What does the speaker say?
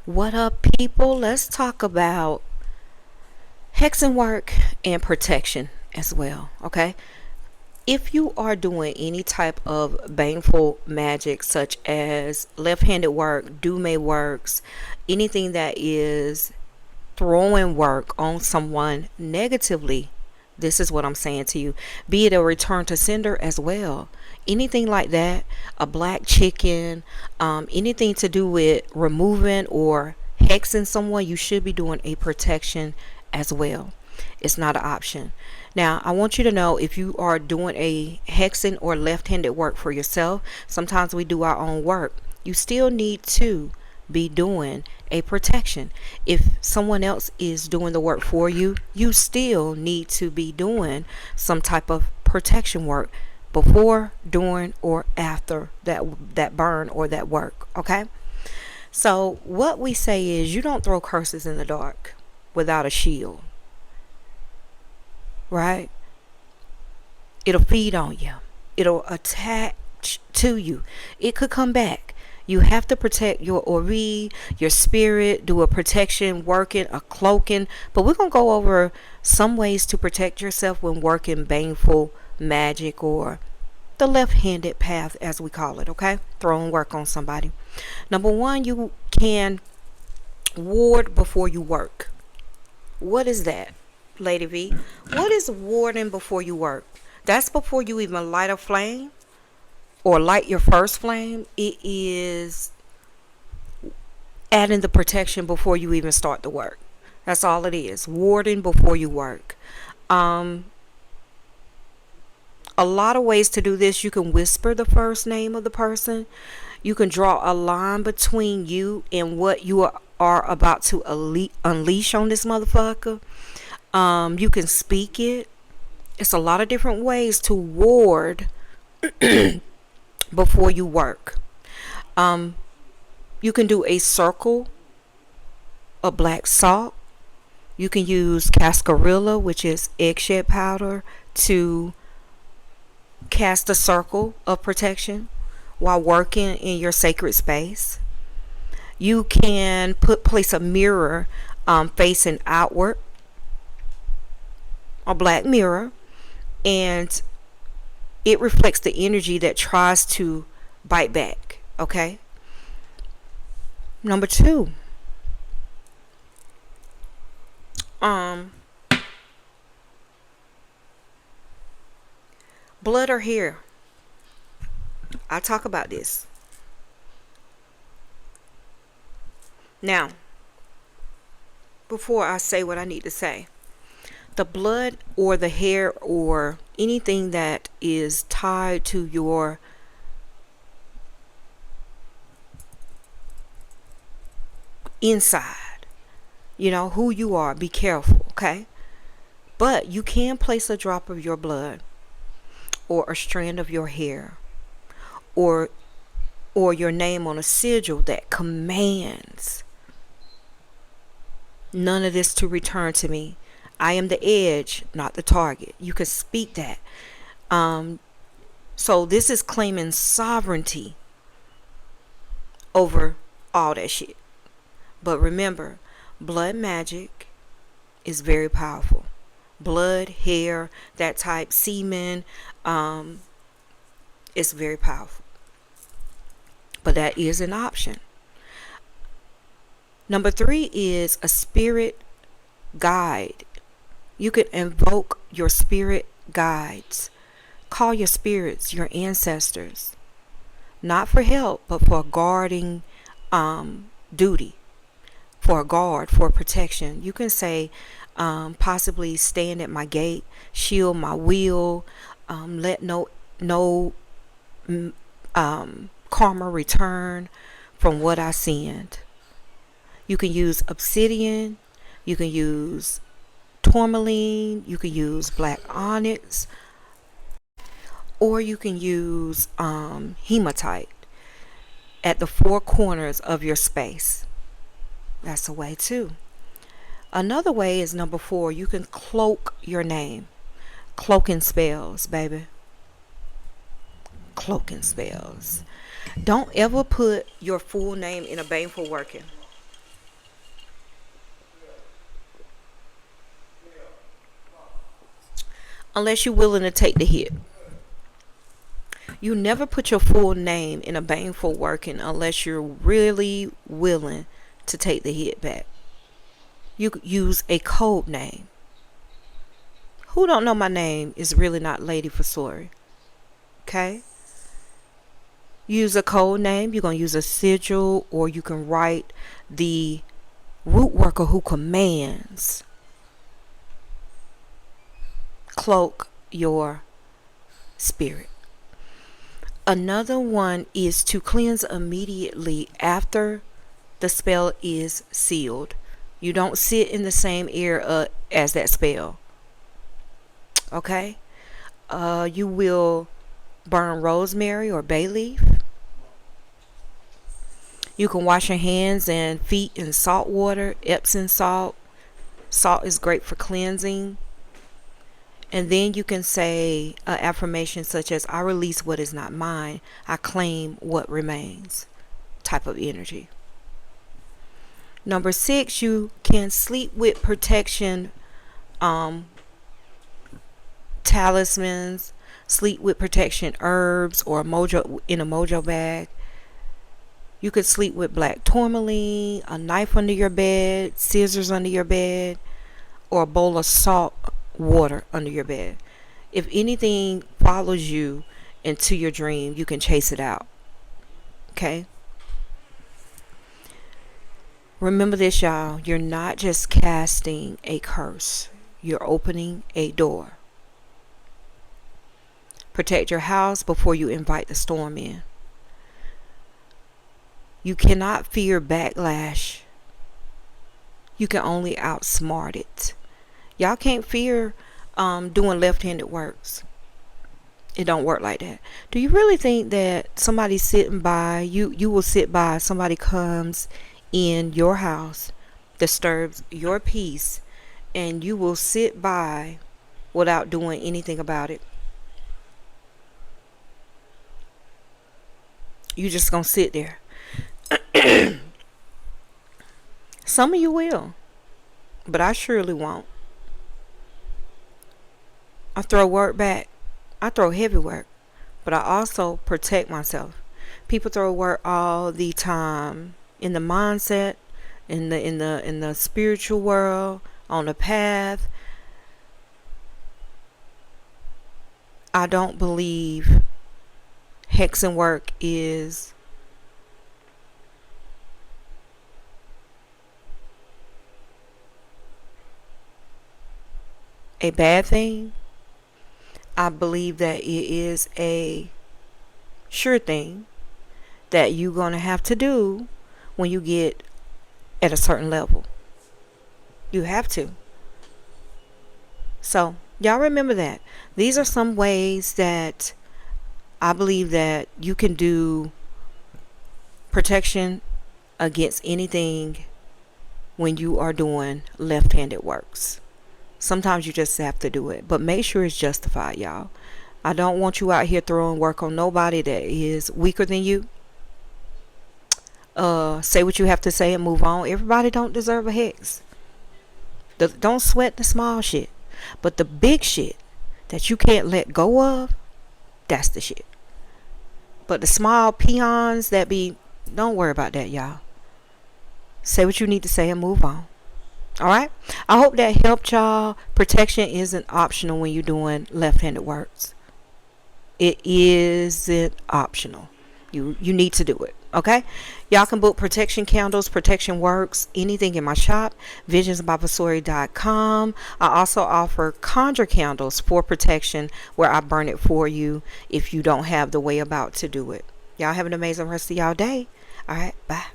What up, people? Let's talk about hexing work and protection as well, okay? If you are doing any type of baneful magic, such as left-handed work, Dume works, anything that is throwing work on someone negatively, this is what I'm saying to you. Be it a return to sender as well. Anything like that, a black chicken, anything to do with removing or hexing someone, you should be doing a protection as well. It's not an option. Now, I want you to know, if you are doing a hexing or left-handed work for yourself, sometimes we do our own work. You still need to be doing a protection. If someone else is doing the work for you, you still need to be doing some type of protection work before, during, or after that burn or that work. Okay? So what we say is, you don't throw curses in the dark without a shield, right? It'll feed on you. It'll attach to you. It could come back. You have to protect your ori, your spirit, do a protection, working, a cloaking. But we're going to go over some ways to protect yourself when working baneful magic, or the left-handed path, as we call it, okay? Throwing work on somebody. Number one, you can ward before you work. What is that, Lady V? What is warding before you work? That's before you even light a flame or light your first flame. It is adding the protection before you even start the work. That's all it is. Warding before you work. A lot of ways to do this. You can whisper the first name of the person. You can draw a line between you and what you are about to unleash on this motherfucker. You can speak it. It's a lot of different ways to ward before you work. You can do a circle of black salt. You can use cascarilla, which is eggshell powder, to cast a circle of protection while working in your sacred space. You can place a mirror facing outward, a black mirror, and it reflects the energy that tries to bite back. Okay. Number two, blood or hair. I talk about this. Now, before I say what I need to say, the blood or the hair or anything that is tied to your inside, who you are, be careful, okay? But you can place a drop of your blood or a strand of your hair or your name on a sigil that commands none of this to return to me. I am the edge, not the target. You can speak that. So this is claiming sovereignty over all that shit. But remember, blood magic is very powerful. Blood, hair, that type, semen, it's very powerful. But that is an option. Number three is a spirit guide. You could invoke your spirit guides. Call your spirits, your ancestors. Not for help, but for guarding duty. For a guard, for protection. You can say, possibly stand at my gate, shield my wheel, let no karma return from what I send. You can use obsidian, you can use tourmaline, you can use black onyx, or you can use hematite at the four corners of your space. That's a way too. Another way is number four. You can cloak your name. Cloaking spells, baby. Cloaking spells. Don't ever put your full name in a baneful working. unless you're willing to take the hit. You never put your full name in a baneful working unless you're really willing to take the hit back. You could use a code name. Who don't know my name is really not Lady Vasori. Okay? Use a code name. You're going to use a sigil, or you can write the root worker who commands. Cloak your spirit. Another one is to cleanse immediately after the spell is sealed. You don't sit in the same area as that spell. Okay? You will burn rosemary or bay leaf. You can wash your hands and feet in salt water, Epsom salt. Salt is great for cleansing. And then you can say an affirmation such as, I release what is not mine. I claim what remains. Type of energy. Number 6, you can sleep with protection talismans, sleep with protection herbs, or mojo in a mojo bag. You could sleep with black tourmaline, a knife under your bed, scissors under your bed, or a bowl of salt water under your bed. If anything follows you into your dream, you can chase it out. Okay? Remember this, y'all. You're not just casting a curse. You're opening a door. Protect your house before you invite the storm in. You cannot fear backlash. You can only outsmart it. Y'all can't fear doing left-handed works. It don't work like that. Do you really think that somebody sitting by, you will sit by, somebody comes in your house, disturbs your peace, and you will sit by without doing anything about it? You just gonna sit there. Some of you will, but I surely won't. I throw work back. I throw heavy work, but I also protect myself. People throw work all the time in the mindset, in the spiritual world, on the path. I don't believe hexing work is a bad thing. I believe that it is a sure thing that you're going to have to do when you get at a certain level. You have to. So, y'all remember that. These are some ways that I believe that you can do protection against anything when you are doing left-handed works. Sometimes you just have to do it, but make sure it's justified, y'all. I don't want you out here throwing work on nobody that is weaker than you. Say what you have to say and move on. Everybody don't deserve a hex. Don't sweat the small shit, but the big shit that you can't let go of, that's the shit. But the small peons that don't worry about that, y'all. Say what you need to say and move on. Alright? I hope that helped y'all. Protection isn't optional when you're doing left-handed works. It isn't optional. You need to do it. Okay? Y'all can book protection candles, protection works, anything in my shop, visionsbyvasori.com. I also offer conjure candles for protection where I burn it for you if you don't have the way about to do it. Y'all have an amazing rest of y'all day. Alright, bye.